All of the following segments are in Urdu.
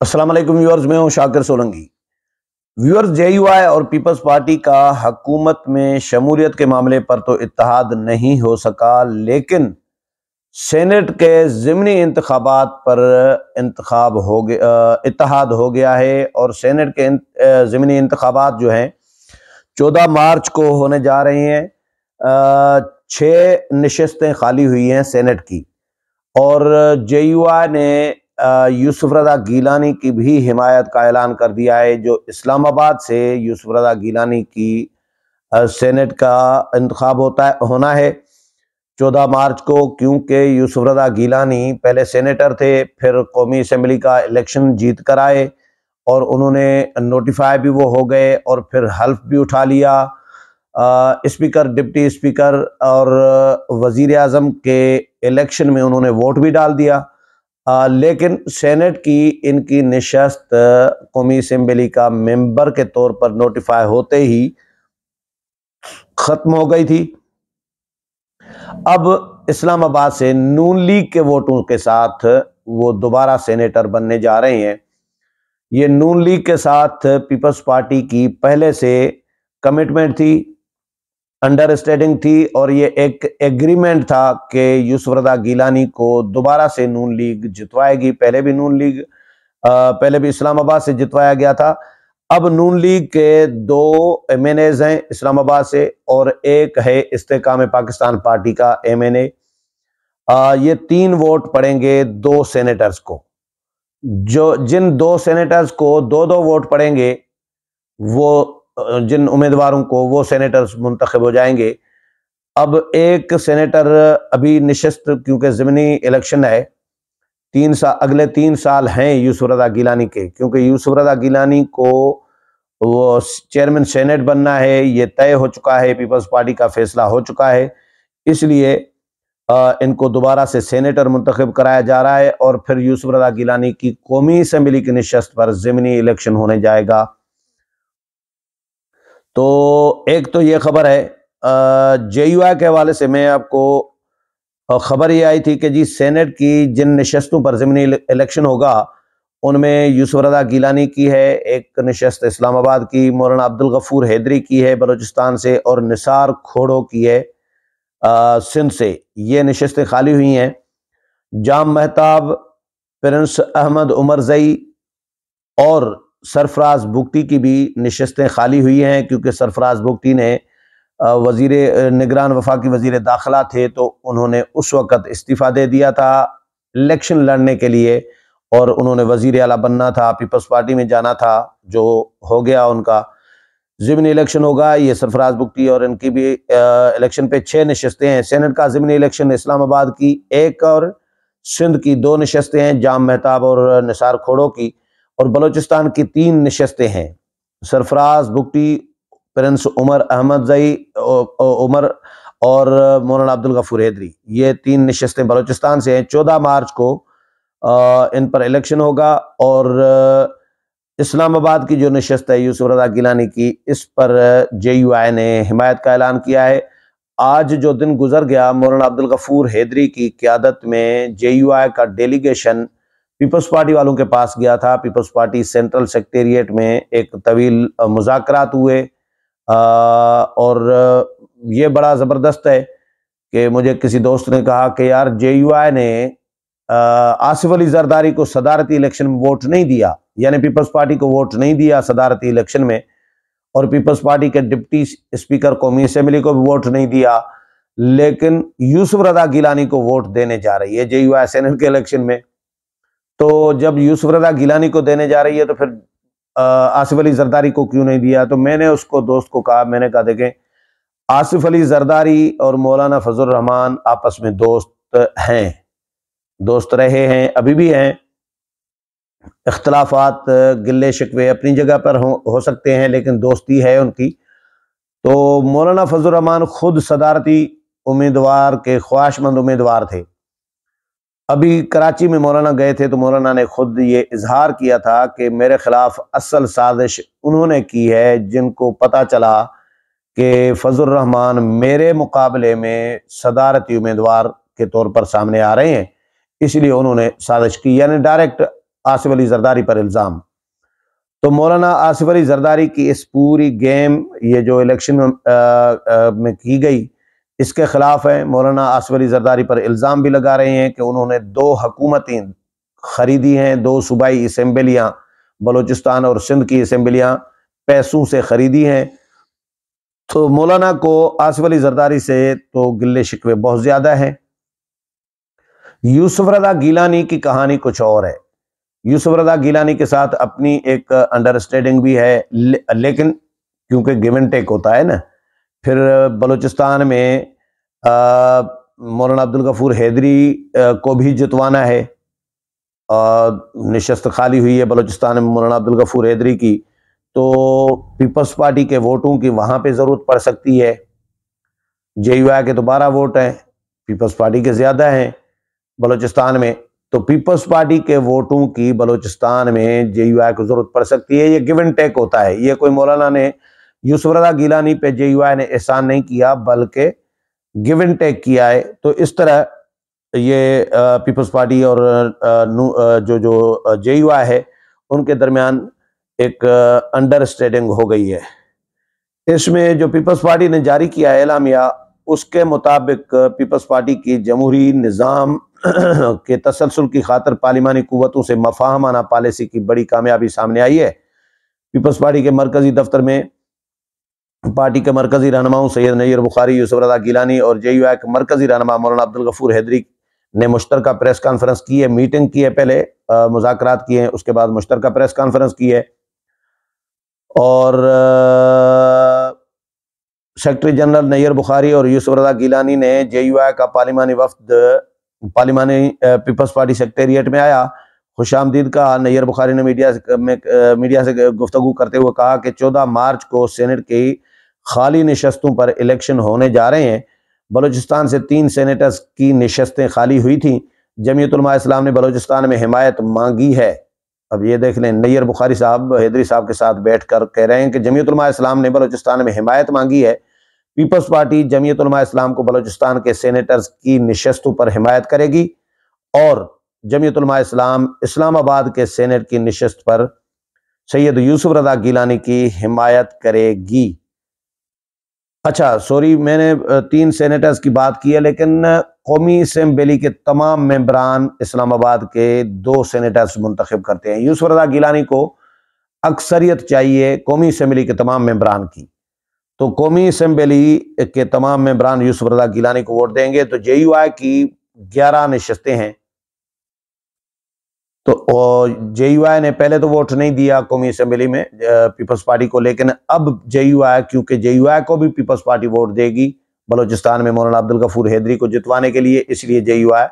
السلام علیکم ویورز، میں ہوں شاکر سولنگی۔ ویورز، جے یو آئی اور پیپلز پارٹی کا حکومت میں شمولیت کے معاملے پر تو اتحاد نہیں ہو سکا، لیکن سینٹ کے ضمنی انتخابات پر اتحاد ہو گیا ہے، اور سینٹ کے ضمنی انتخابات جو ہیں 14 مارچ کو ہونے جا رہے ہیں۔ 6 نشستیں خالی ہوئی ہیں سینٹ کی، اور جے یو آئی نے یوسف رضا گیلانی کی بھی حمایت کا اعلان کر دیا ہے، جو اسلام آباد سے یوسف رضا گیلانی کی سینٹ کا انتخاب ہونا ہے 14 مارچ کو، کیونکہ یوسف رضا گیلانی پہلے سینیٹر تھے، پھر قومی اسمبلی کا الیکشن جیت کر آئے، اور انہوں نے نوٹیفائی بھی وہ ہو گئے، اور پھر حلف بھی اٹھا لیا۔ اسپیکر، ڈپٹی اسپیکر اور وزیر اعظم کے الیکشن میں انہوں نے ووٹ بھی ڈال دیا، لیکن سینٹ کی ان کی نشست قومی اسمبلی کا ممبر کے طور پر نوٹیفائی ہوتے ہی ختم ہو گئی تھی۔ اب اسلام آباد سے نون لیگ کے ووٹوں کے ساتھ وہ دوبارہ سینیٹر بننے جا رہے ہیں۔ یہ نون لیگ کے ساتھ پیپلز پارٹی کی پہلے سے کمٹمنٹ تھی، انڈرسٹینڈنگ تھی، اور یہ ایک ایگریمنٹ تھا کہ یوسف رضا گیلانی کو دوبارہ سے نون لیگ جتوائے گی۔ پہلے بھی اسلام آباد سے جتوایا گیا تھا۔ اب نون لیگ کے 2 ایم این ایز ہیں اسلام آباد سے، اور ایک ہے استحکام پاکستان پارٹی کا ایم این اے۔ یہ 3 ووٹ پڑیں گے 2 سینیٹرز کو۔ جن 2 سینیٹرز کو 2 ووٹ پڑیں گے، جن امیدواروں کو، وہ سینیٹرز منتخب ہو جائیں گے۔ اب ایک سینیٹر ابھی نشست، کیونکہ ضمنی الیکشن ہے، اگلے 3 سال ہیں یوسف رضا گیلانی کے، کیونکہ یوسف رضا گیلانی کو وہ چیئرمین سینٹ بننا ہے، یہ طے ہو چکا ہے، پیپلز پارٹی کا فیصلہ ہو چکا ہے، اس لیے ان کو دوبارہ سے سینیٹر منتخب کرایا جا رہا ہے، اور پھر یوسف رضا گیلانی کی قومی اسمبلی کی نشست پر ضمنی الیکشن ہونے جائے گا۔ تو ایک تو یہ خبر ہے، جے یو آئی کے حوالے سے میں آپ کو خبر یہ آئی تھی کہ جی سینٹ کی جن نشستوں پر ضمنی الیکشن ہوگا، ان میں یوسف رضا گیلانی کی ہے ایک نشست، اسلام آباد کی مولانا عبدالغفور حیدری کی ہے بلوچستان سے، اور نثار کھوڑو کی ہے سندھ سے۔ یہ نشستیں خالی ہوئی ہیں۔ جام مہتاب، پرنس احمد عمرزئی اور سرفراز بگٹی کی بھی نشستیں خالی ہوئی ہیں، کیونکہ سرفراز بگٹی نے نگران وفاقی وزیر داخلہ تھے، تو انہوں نے اس وقت استعفیٰ دے دیا تھا الیکشن لڑنے کے لیے، اور انہوں نے وزیر اعلیٰ بننا تھا، پیپلز پارٹی میں جانا تھا، جو ہو گیا ان کا۔ ضمنی الیکشن ہوگا، یہ سرفراز بگٹی اور ان کی بھی الیکشن پہ 6 نشستیں ہیں۔ سینٹ کا ضمنی الیکشن اسلام آباد کی 1 اور سندھ کی 2 نشستیں ہیں، جام مہتاب اور نثار کھوڑو کی، اور بلوچستان کی 3 نشستیں ہیں، سرفراز بگٹی، پرنس عمر احمد زئی عمر اور مولانا عبدالغفور حیدری۔ یہ 3 نشستیں بلوچستان سے ہیں۔ 14 مارچ کو ان پر الیکشن ہوگا، اور اسلام آباد کی جو نشست ہے یوسف رضا گیلانی کی، اس پر جے یو آئی نے حمایت کا اعلان کیا ہے۔ آج جو دن گزر گیا، مولانا عبدالغفور حیدری کی قیادت میں جے یو آئی کا ڈیلیگیشن پیپلز پارٹی والوں کے پاس گیا تھا۔ پیپلز پارٹی سینٹرل سیکریٹریٹ میں ایک طویل مذاکرات ہوئے، اور یہ بڑا زبردست ہے کہ مجھے کسی دوست نے کہا کہ یار جے یو آئی نے آصف علی زرداری کو صدارتی الیکشن میں ووٹ نہیں دیا، یعنی پیپلز پارٹی کو ووٹ نہیں دیا صدارتی الیکشن میں، اور پیپلز پارٹی کے ڈپٹی اسپیکر قومی اسمبلی کو بھی ووٹ نہیں دیا، لیکن یوسف رضا گیلانی کو ووٹ دینے جا رہی ہے جے یو آئی سینٹ کے الیکشن میں۔ تو جب یوسف رضا گیلانی کو دینے جا رہی ہے، تو پھر آصف علی زرداری کو کیوں نہیں دیا؟ تو میں نے اس کو دوست کو کہا، میں نے کہا دیکھیں، آصف علی زرداری اور مولانا فضل الرحمان آپس میں دوست ہیں، دوست رہے ہیں، ابھی بھی ہیں۔ اختلافات، گلے شکوے اپنی جگہ پر ہو سکتے ہیں، لیکن دوستی ہے ان کی۔ تو مولانا فضل الرحمان خود صدارتی امیدوار کے خواہش مند امیدوار تھے۔ ابھی کراچی میں مولانا گئے تھے، تو مولانا نے خود یہ اظہار کیا تھا کہ میرے خلاف اصل سازش انہوں نے کی ہے، جن کو پتہ چلا کہ فضل الرحمان میرے مقابلے میں صدارتی امیدوار کے طور پر سامنے آ رہے ہیں، اس لیے انہوں نے سازش کی، یعنی ڈائریکٹ آصف علی زرداری پر الزام۔ تو مولانا آصف علی زرداری کی اس پوری گیم یہ جو الیکشن میں کی گئی اس کے خلاف ہے۔ مولانا آصف علی زرداری پر الزام بھی لگا رہے ہیں کہ انہوں نے 2 حکومتیں خریدی ہیں، 2 صوبائی اسمبلیاں، بلوچستان اور سندھ کی اسمبلیاں پیسوں سے خریدی ہیں۔ تو مولانا کو آصف علی زرداری سے تو گلے شکوے بہت زیادہ ہیں۔ یوسف رضا گیلانی کی کہانی کچھ اور ہے۔ یوسف رضا گیلانی کے ساتھ اپنی ایک انڈرسٹینڈنگ بھی ہے، لیکن کیونکہ گیو اینڈ ٹیک ہوتا ہے نا، پھر بلوچستان میں مولانا عبدالغفور حیدری کو بھی جتوانا ہے، نشست خالی ہوئی ہے بلوچستان میں مولانا عبدالغفور حیدری کی، تو پیپلز پارٹی کے ووٹوں کی وہاں پہ ضرورت پڑ سکتی ہے۔ جے یو آئی کے تو 12 ووٹ ہیں، پیپلز پارٹی کے زیادہ ہیں بلوچستان میں، تو پیپلز پارٹی کے ووٹوں کی بلوچستان میں جے یو آئی کو ضرورت پڑ سکتی ہے۔ یہ گیو اینڈ ٹیک ہوتا ہے، یہ کوئی مولانا نے یوسف رضا گیلانی پہ جے یو آئی نے احسان نہیں کیا بلکہ گیو اینڈ ٹیک کیا ہے۔ تو اس طرح یہ پیپلز پارٹی اور جو جے یو آئی ہے ان کے درمیان ایک انڈرسٹینڈنگ ہو گئی ہے۔ اس میں جو پیپلز پارٹی نے جاری کیا ہے اعلامیہ، اس کے مطابق پیپلز پارٹی کی جمہوری نظام کے تسلسل کی خاطر پارلیمانی قوتوں سے مفاہمانہ پالیسی کی بڑی کامیابی سامنے آئی ہے۔ پیپلز پارٹی کے مرکزی دفتر میں پارٹی کے مرکزی رہنماؤں سید نیر بخاری، یوسف رضا گیلانی اور جے یو آئی کے مرکزی رہنما مولانا عبدالغفور حیدری نے مشترکہ پریس کانفرنس کی ہے، میٹنگ کی ہے، پہلے مذاکرات کیے ہیں، اس کے بعد مشترکہ پریس کانفرنس کی ہے۔ اور سیکرٹری جنرل نیر بخاری اور یوسف رضا گیلانی نے جے یو آئی کا پارلیمانی وفد پارلیمانی پیپلز پارٹی سیکریٹریٹ میں آیا، خوش آمدید کہا۔ نیر بخاری نے میڈیا سے گفتگو کرتے ہوئے کہا کہ 14 مارچ کو سینٹ کی خالی نشستوں پر الیکشن ہونے جا رہے ہیں۔ بلوچستان سے 3 سینیٹرز کی نشستیں خالی ہوئی تھیں۔ جمعیت علماء اسلام نے بلوچستان میں حمایت مانگی ہے۔ اب یہ دیکھ لیں، نیر بخاری صاحب حیدری صاحب کے ساتھ بیٹھ کر کہہ رہے ہیں کہ جمعیت علماء اسلام نے بلوچستان میں حمایت مانگی ہے۔ پیپلز پارٹی جمعیت علماء اسلام کو بلوچستان کے سینیٹرز کی نشستوں پر حمایت کرے گی اور جمعیت علماء اسلام اسلام آباد کے سینٹ کی نشست پر سید یوسف رضا گیلانی کی حمایت کرے گی۔ اچھا سوری، میں نے 3 سینیٹرز کی بات کی ہے، لیکن قومی اسمبلی کے تمام ممبران اسلام آباد کے 2 سینیٹرز منتخب کرتے ہیں۔ یوسف رضا گیلانی کو اکثریت چاہیے قومی اسمبلی کے تمام ممبران کی، تو قومی اسمبلی کے تمام ممبران یوسف رضا گیلانی کو ووٹ دیں گے۔ تو جے یو آئی کی 11 نشستیں ہیں، تو جے یو آئی نے پہلے تو ووٹ نہیں دیا قومی اسمبلی میں پیپلز پارٹی کو، لیکن اب جے یو آئی، کیونکہ جے یو آئی کو بھی پیپلز پارٹی ووٹ دے گی بلوچستان میں مولانا عبدالغفور حیدری کو جتوانے کے لیے، اس لیے جے یو آئی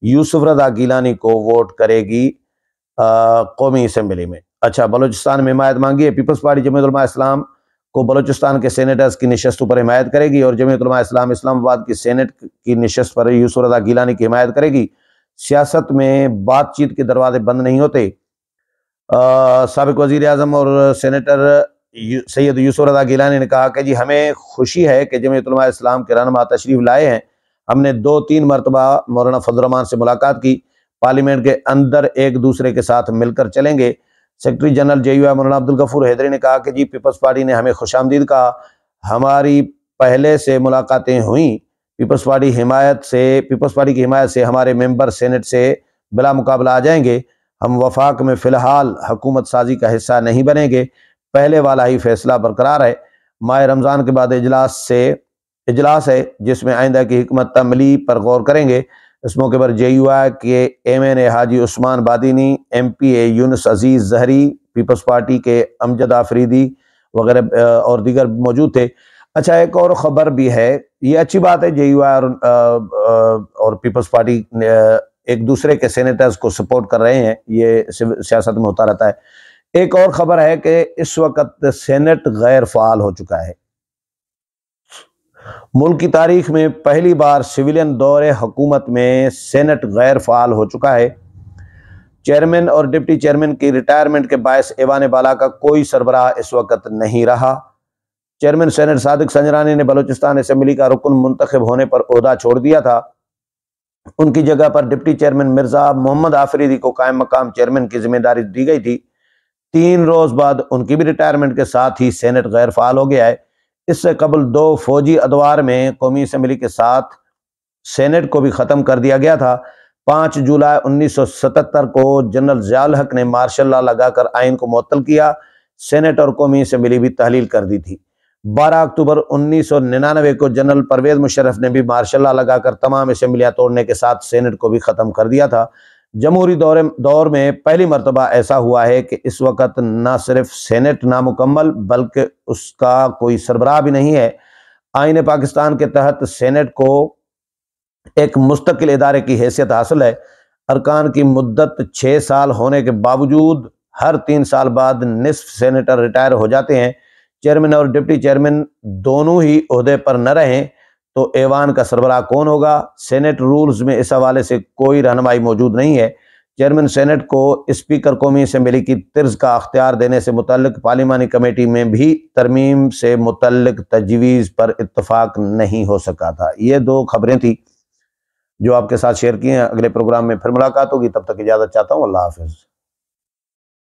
یوسف رضا گیلانی کو ووٹ کرے گی قومی اسمبلی میں۔ اچھا، بلوچستان میں حمایت مانگی ہے۔ پیپلز پارٹی جمعیت علماء اسلام کو بلوچستان کے سینیٹرز کی نشستوں پر حمایت کرے گی اور جمعیت علماء اسلام اسلام آباد کی سینٹ کی نشست پر یوسف رضا گیلانی کی حمایت کرے گی۔ سیاست میں بات چیت کے دروازے بند نہیں ہوتے۔ سابق وزیر اعظم اور سینیٹر سید یوسف رضا گیلانی نے کہا کہ جی ہمیں خوشی ہے کہ جمعیت علماء اسلام کے رہنما تشریف لائے ہیں۔ ہم نے 2-3 مرتبہ مولانا فضل الرحمان سے ملاقات کی، پارلیمنٹ کے اندر ایک دوسرے کے ساتھ مل کر چلیں گے۔ سیکرٹری جنرل جے یو آئی مولانا عبدالغفور حیدری نے کہا کہ جی پیپلز پارٹی نے ہمیں خوش آمدید کہا، ہماری پہلے سے ملاقاتیں ہوئیں، پیپلز پارٹی کی حمایت سے ہمارے ممبر سینٹ سے بلا مقابلہ آ جائیں گے۔ ہم وفاق میں فی الحال حکومت سازی کا حصہ نہیں بنیں گے، پہلے والا ہی فیصلہ برقرار ہے۔ ماہ رمضان کے بعد اجلاس ہے جس میں آئندہ کی حکمت عملی پر غور کریں گے۔ اس موقع پر جے یو آئی کے ایم این اے حاجی عثمان بادینی، ایم پی اے یونس عزیز زہری، پیپلز پارٹی کے امجد آفریدی وغیرہ اور دیگر موجود تھے۔ اچھا، ایک اور خبر بھی ہے، یہ اچھی بات ہے، جے یو آئی اور پیپلز پارٹی ایک دوسرے کے سینیٹرز کو سپورٹ کر رہے ہیں، یہ سیاست میں ہوتا رہتا ہے۔ ایک اور خبر ہے کہ اس وقت سینٹ غیر فعال ہو چکا ہے۔ ملک کی تاریخ میں پہلی بار سویلین دور حکومت میں سینٹ غیر فعال ہو چکا ہے۔ چیئرمین اور ڈپٹی چیئرمین کی ریٹائرمنٹ کے باعث ایوان بالا کا کوئی سربراہ اس وقت نہیں رہا۔ چیئرمین سینٹ صادق سنجرانی نے بلوچستان اسمبلی کا رکن منتخب ہونے پر عہدہ چھوڑ دیا تھا۔ ان کی جگہ پر ڈپٹی چیئرمین مرزا محمد آفریدی کو قائم مقام چیئرمین کی ذمہ داری دی گئی تھی۔ 3 روز بعد ان کی بھی ریٹائرمنٹ کے ساتھ ہی سینٹ غیر فعال ہو گیا ہے۔ اس سے قبل 2 فوجی ادوار میں قومی اسمبلی کے ساتھ سینٹ کو بھی ختم کر دیا گیا تھا۔ 5 جولائی 1977 کو جنرل ضیاء الحق نے مارشل لا لگا کر آئین کو معطل کیا۔ سینٹ اور قومی اسمبلی بھی تحلیل کر دی تھی۔ 12 اکتوبر 1999 کو جنرل پرویز مشرف نے بھی مارشل لا لگا کر تمام اسمبلیاں توڑنے کے ساتھ سینٹ کو بھی ختم کر دیا تھا۔ جمہوری دور میں پہلی مرتبہ ایسا ہوا ہے کہ اس وقت نہ صرف سینٹ نامکمل بلکہ اس کا کوئی سربراہ بھی نہیں ہے۔ آئین پاکستان کے تحت سینٹ کو ایک مستقل ادارے کی حیثیت حاصل ہے۔ ارکان کی مدت 6 سال ہونے کے باوجود ہر 3 سال بعد نصف سینیٹر ریٹائر ہو جاتے ہیں۔ چیئرمین اور ڈپٹی چیئرمین دونوں ہی عہدے پر نہ رہیں تو ایوان کا سربراہ کون ہوگا؟ سینٹ رولز میں اس حوالے سے کوئی رہنمائی موجود نہیں ہے۔ چیئرمین سینٹ کو اسپیکر قومی اسمبلی کی طرز کا اختیار دینے سے متعلق پارلیمانی کمیٹی میں بھی ترمیم سے متعلق تجویز پر اتفاق نہیں ہو سکا تھا۔ یہ 2 خبریں تھیں جو آپ کے ساتھ شیئر کی ہیں۔ اگلے پروگرام میں پھر ملاقات ہوگی، تب تک اجازت چاہتا ہوں۔ اللہ حافظ۔